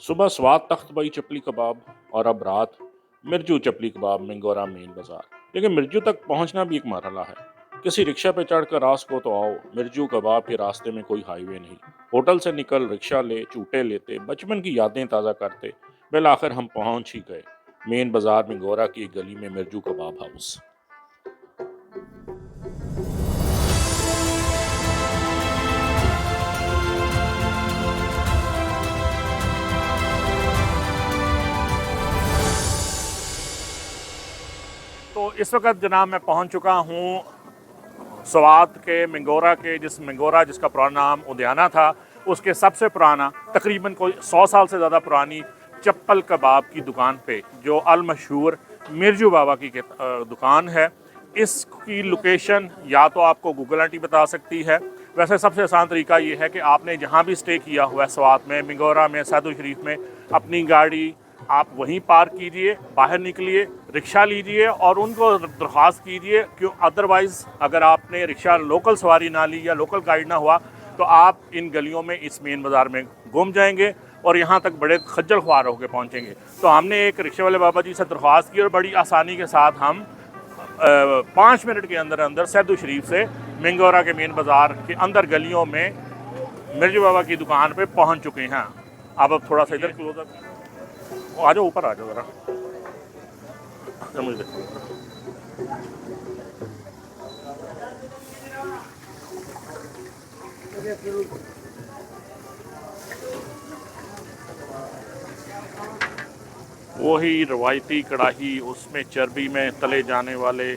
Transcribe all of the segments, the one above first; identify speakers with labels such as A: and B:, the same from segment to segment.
A: सुबह स्वाद तख्त बई चपली कबाब और अब रात मिर्जू चपली कबाब मिंगोरा मेन बाजार। लेकिन मिर्जू तक पहुंचना भी एक मरहला है। किसी रिक्शा पे चढ़कर रास को तो आओ, मिर्जू कबाब के रास्ते में कोई हाईवे नहीं। होटल से निकल रिक्शा ले चूटे लेते बचपन की यादें ताज़ा करते बिल आखिर हम पहुंच ही गए मेन बाजार मिंगोरा की एक गली में मिर्जू कबाब हाउस। तो इस वक्त जनाब मैं पहुंच चुका हूं स्वात के मिंगोरा के जिसका पुराना नाम उद्याना था, उसके सबसे पुराना तकरीबन कोई 100 साल से ज़्यादा पुरानी चप्पल कबाब की दुकान पे जो अल मशहूर मिर्जू बाबा की दुकान है। इसकी लोकेशन या तो आपको गूगल आंटी बता सकती है। वैसे सबसे आसान तरीका ये है कि आपने जहाँ भी स्टे किया हुआ है स्वात में, मिंगोरा में, सैदुल शरीफ में, अपनी गाड़ी आप वहीं पार्क कीजिए, बाहर निकलिए, रिक्शा लीजिए और उनको दरख्वास्त कीजिए। क्यों अदरवाइज़ अगर आपने रिक्शा लोकल सवारी ना ली या लोकल गाइड ना हुआ तो आप इन गलियों में इस मेन बाज़ार में गुम जाएंगे और यहाँ तक बड़े खज्जल ख्वार होकर पहुँचेंगे। तो हमने एक रिक्शे वाले बाबा जी से दरख्वास्त की और बड़ी आसानी के साथ हम 5 मिनट के अंदर अंदर सैदुल शरीफ से मिंगोरा के मेन बाज़ार के अंदर गलियों में मिर्जू बाबा की दुकान पे पहुंच चुके हैं। अब थोड़ा सा इधर क्लोजअप आ जाओ, ऊपर आ जाओ ज़रा, मुझे देखो। वही रवायती कढ़ाई, उसमें चर्बी में तले जाने वाले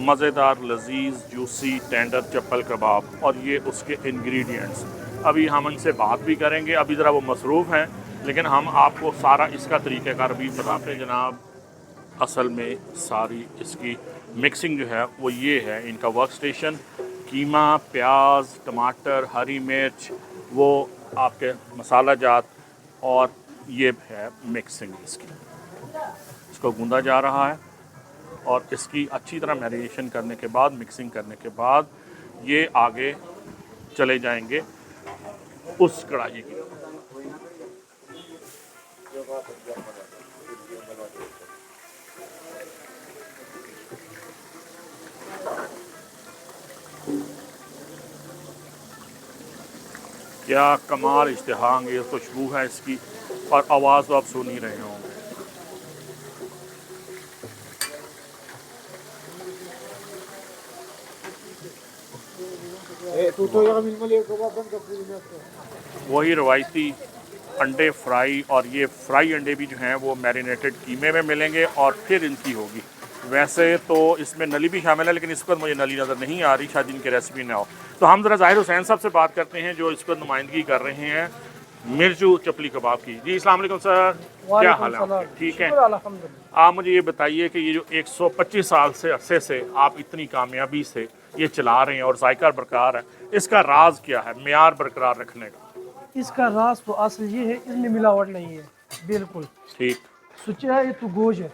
A: मज़ेदार लजीज जूसी टेंडर चप्पल कबाब और ये उसके इंग्रेडिएंट्स। अभी हम इनसे बात भी करेंगे, अभी ज़रा वो मसरूफ़ हैं, लेकिन हम आपको सारा इसका तरीक़ाकार भी बताते हैं जनाब। असल में सारी इसकी मिक्सिंग जो है वो ये है, इनका वर्क स्टेशन, कीमा, प्याज, टमाटर, हरी मिर्च, वो आपके मसाला जात और ये है मिक्सिंग इसकी। इसको गूंदा जा रहा है और इसकी अच्छी तरह मैरिनेशन करने के बाद, मिक्सिंग करने के बाद ये आगे चले जाएंगे उस कढ़ाई की। क्या कमाल इश्तिहांगेज़ खुशबू है इसकी और आवाज़ तो आप सुन ही रहे होंगे। वही रवायती अंडे फ्राई और ये फ्राई अंडे भी जो हैं वो मैरिनेटेड कीमे में मिलेंगे और फिर इनकी होगी। वैसे तो इसमें नली भी शामिल है लेकिन इस वक्त मुझे नली नज़र नहीं आ रही, शायद इनकी रेसिपी ना हो। तो हम ज़रा ज़ाहिर हुसैन साहब से बात करते हैं जो इसको नुमाइंदगी कर रहे हैं मिर्जू चपली कबाब की। जी अस्सलाम वालेकुम सर, क्या हाल है आपके? ठीक है, आप मुझे ये बताइए कि ये जो 125 साल से अरसे से आप इतनी कामयाबी से ये चला रहे हैं और जायका बरकरार है, इसका राज क्या है मेयार बरकरार रखने का?
B: इसका राज तो असल ये है, इसमें मिलावट नहीं है बिल्कुल।
A: ठीक,
B: सोचा है ये तो गोश्त है,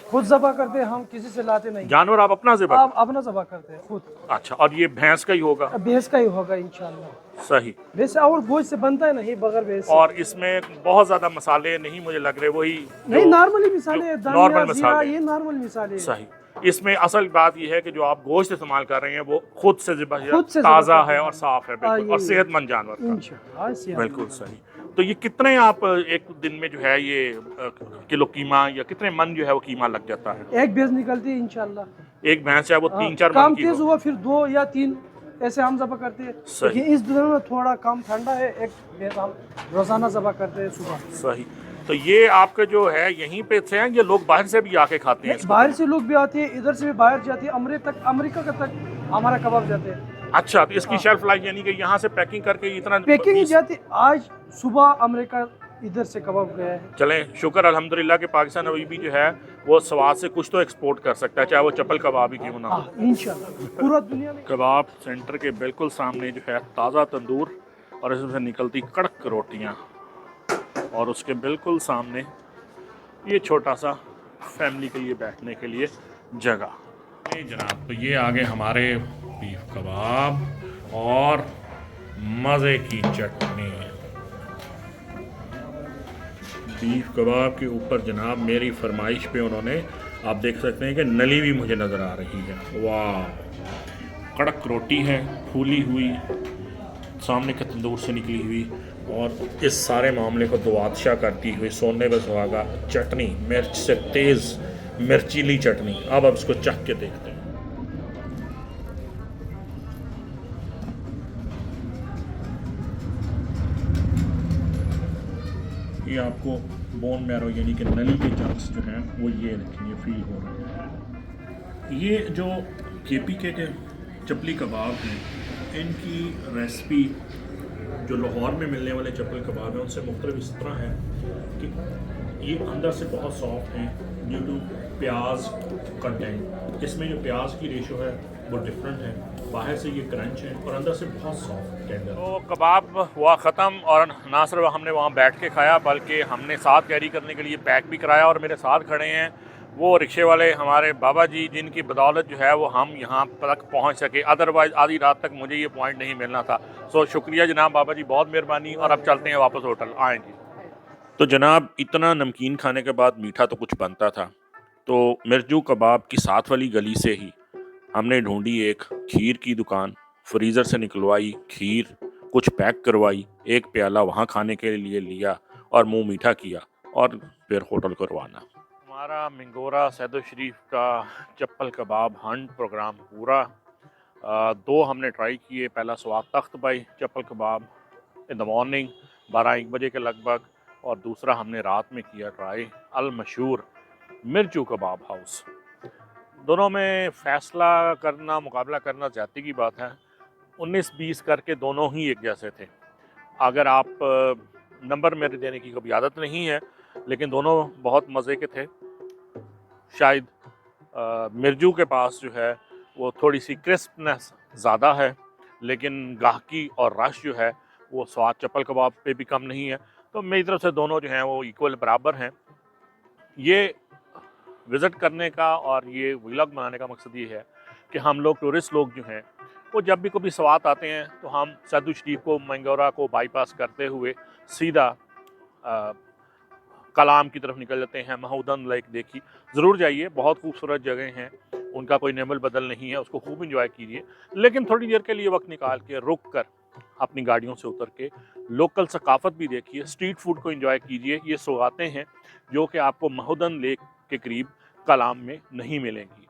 B: खुद ज़बा करते हैं हम, किसी से लाते नहीं।
A: जानवर आप अपना ज़िबा?
B: आप अपना ज़बा करते हैं खुद।
A: अच्छा, और ये भैंस का ही होगा?
B: भैंस का ही होगा इंशाल्लाह।
A: सही।
B: वैसे और गोश्त से बनता है नहीं बगैर भैंस से।
A: और इसमें बहुत ज्यादा मसाले नहीं मुझे लग रहे, वही
B: नहीं नॉर्मली मिसाले,
A: नॉर्मल मसाले,
B: ये नॉर्मल मिसाले।
A: सही। इसमें असल बात यह है कि जो आप गोश्त इस्तेमाल कर रहे हैं वो खुद से ताज़ा है और साफ है बिल्कुल, और सेहतमंद जानवर का। बिल्कुल सही। तो ये कितने आप एक दिन में जो है ये किलो कीमा या कितने मन जो है वो कीमा लग जाता है?
B: एक भैंस निकलती है इंशाल्लाह।
A: एक भैंस है वो 3-4 मन
B: काम
A: की
B: तेज हुआ फिर 2 या 3 ऐसे हम ज़बा करते हैं। लेकिन इस दिन में थोड़ा कम ठंडा है, एक भैंस हम रोजाना ज़बा करते हैं सुबह।
A: सही। तो ये आपके जो है यहीं पे से हैं, ये लोग बाहर से भी आके खाते हैं?
B: बाहर से लोग भी आते हैं, इधर से भी बाहर जाती है, अमेरिका तक हमारा कबाब जाते हैं।
A: अच्छा, तो इसकी शेल्फ लाइफ यानी कि यहाँ से पैकिंग करके इतना
B: पैकिंग ही जाती। आज सुबह अमेरिका इधर से कबाब गया है।
A: चलें शुक्र अल्हम्दुलिल्लाह कि पाकिस्तान अभी भी जो है वो स्वाद से कुछ तो एक्सपोर्ट कर सकता है, चाहे वो चप्पल कबाब ही क्यों ना हो।
B: इंशाल्लाह पूरा दुनिया में।
A: कबाब सेंटर के बिल्कुल सामने जो है ताज़ा तंदूर और इसमें से निकलती कड़क रोटियाँ और उसके बिल्कुल सामने ये छोटा सा फैमिली के लिए बैठने के लिए जगह। जी जनाब, तो ये आगे हमारे बीफ कबाब और मज़े की चटनी। सीख कबाब के ऊपर जनाब मेरी फरमाइश पे उन्होंने, आप देख सकते हैं कि नली भी मुझे नज़र आ रही है। वाह, कड़क रोटी है, फूली हुई, सामने के तंदूर से निकली हुई, और इस सारे मामले को दुआदशा करती हुई सोने पे सुहागा चटनी, मिर्च से तेज़ मिर्चीली चटनी। अब इसको चख के देखते हैं। ये आपको बोन मैरो यानी कि नली के चंक्स जो हैं वो ये देखेंगे फील हो रहे हैं। ये जो KPK के चपली कबाब हैं, इनकी रेसिपी जो लाहौर में मिलने वाले चपल कबाब हैं उनसे मुख्तलिफ इस तरह है कि ये अंदर से बहुत सॉफ्ट हैं ड्यू टू प्याज कंटेंट। इसमें जो प्याज की रेशो है वो डिफरेंट है, बाहर से ये क्रंच है और अंदर से बहुत सॉफ्ट टेंडर। तो कबाब हुआ ख़त्म, और ना सिर्फ हमने वहाँ बैठ के खाया बल्कि हमने साथ कैरी करने के लिए पैक भी कराया। और मेरे साथ खड़े हैं वो रिक्शे वाले हमारे बाबा जी, जिनकी बदौलत जो है वो हम यहाँ तक पहुँच सके, अदरवाइज़ आधी रात तक मुझे ये पॉइंट नहीं मिलना था। सो शुक्रिया जनाब बाबा जी, बहुत मेहरबानी। और अब चलते हैं वापस होटल, आएँ जी। तो जनाब इतना नमकीन खाने के बाद मीठा तो कुछ बनता था, तो मिर्जू कबाब की साथ वाली गली से ही हमने ढूंढी एक खीर की दुकान, फ्रीज़र से निकलवाई खीर, कुछ पैक करवाई, एक प्याला वहाँ खाने के लिए लिया और मुंह मीठा किया, और फिर होटल को रवाना। हमारा मिंगोरा सैदो शरीफ का चप्पल कबाब हंट प्रोग्राम पूरा। 2 हमने ट्राई किए। पहला स्वाद तख्त भाई चप्पल कबाब इन द मॉर्निंग 12-1 बजे के लगभग, और दूसरा हमने रात में किया ट्राई अल मशहूर मिर्चू कबाब हाउस। दोनों में फ़ैसला करना, मुकाबला करना ज़्यादती की बात है। 19-20 करके दोनों ही एक जैसे थे। अगर आप नंबर मेरे देने की कभी आदत नहीं है, लेकिन दोनों बहुत मज़े के थे। शायद मिर्जू के पास जो है वो थोड़ी सी क्रिस्पनेस ज़्यादा है, लेकिन गाहकी और रश जो है वो स्वाद चप्पल कबाब पे भी कम नहीं है। तो मेरी तरफ से दोनों जो हैं वो इक्वल बराबर हैं। ये विज़िट करने का और ये व्लॉग बनाने का मकसद ये है कि हम लोग टूरिस्ट लोग जो हैं वो जब भी कभी स्वात आते हैं तो हम सैदो शरीफ को, मंगोरा को बाईपास करते हुए सीधा कलाम की तरफ निकल जाते हैं। महूदन लेक देखी, ज़रूर जाइए, बहुत खूबसूरत जगह हैं, उनका कोई नेमल बदल नहीं है, उसको खूब इंजॉय कीजिए। लेकिन थोड़ी देर के लिए वक्त निकाल के रुक कर अपनी गाड़ियों से उतर के लोकल सकाफ़त भी देखिए, स्ट्रीट फूड को इंजॉय कीजिए। ये सौगातें हैं जो कि आपको महूदन लेक के करीब कलाम में नहीं मिलेंगी।